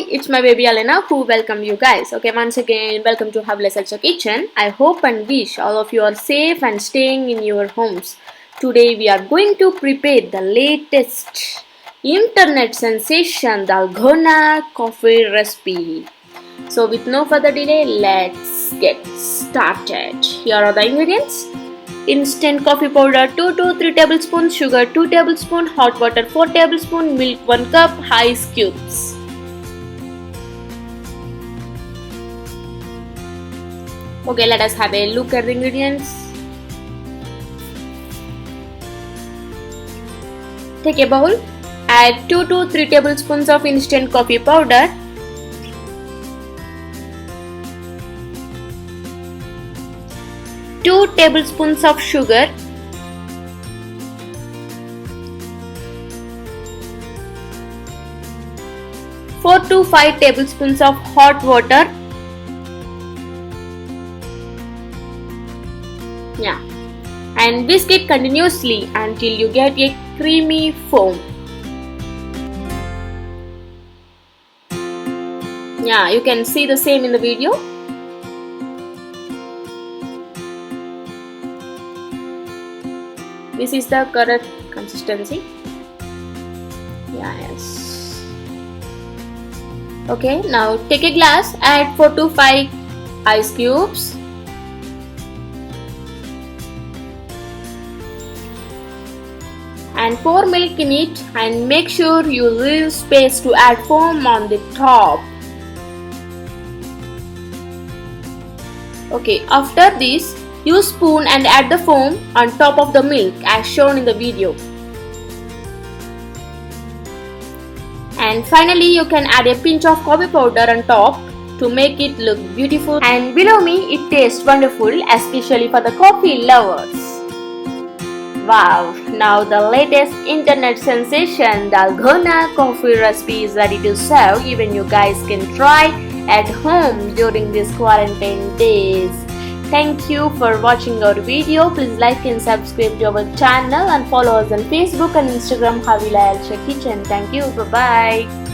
it's my baby Alena who welcome you guys. Okay, once again, welcome to Havilah Elsha Kitchen. I hope and wish all of you are safe and staying in your homes. Today we are going to prepare the latest internet sensation, Dalgona Coffee Recipe. So with no further delay, let's get started. Here are the ingredients. Instant coffee powder 2 to 3 tablespoons, sugar 2 tablespoons, hot water 4 tablespoons, milk 1 cup, ice cubes. Okay, let us have a look at the ingredients. Take a bowl, add 2 to 3 tablespoons of instant coffee powder, two tablespoons of sugar, four to 5 tablespoons of hot water. And whisk it continuously until you get a creamy foam. You can see the same in the video. This is the correct consistency. Yes. Okay, now take a glass, add 4 to 5 ice cubes. And pour milk in it and make sure you leave space to add foam on the top. Okay, after this, use spoon and add the foam on top of the milk as shown in the video. And finally, you can add a pinch of coffee powder on top to make it look beautiful. And below me, it tastes wonderful, especially for the coffee lovers. Wow, now the latest internet sensation, Dalgona Coffee Recipe is ready to serve. Even you guys can try at home during these quarantine days. Thank you for watching our video. Please like and subscribe to our channel and follow us on Facebook and Instagram, Havilah Elsha Kitchen. Thank you. Bye-bye.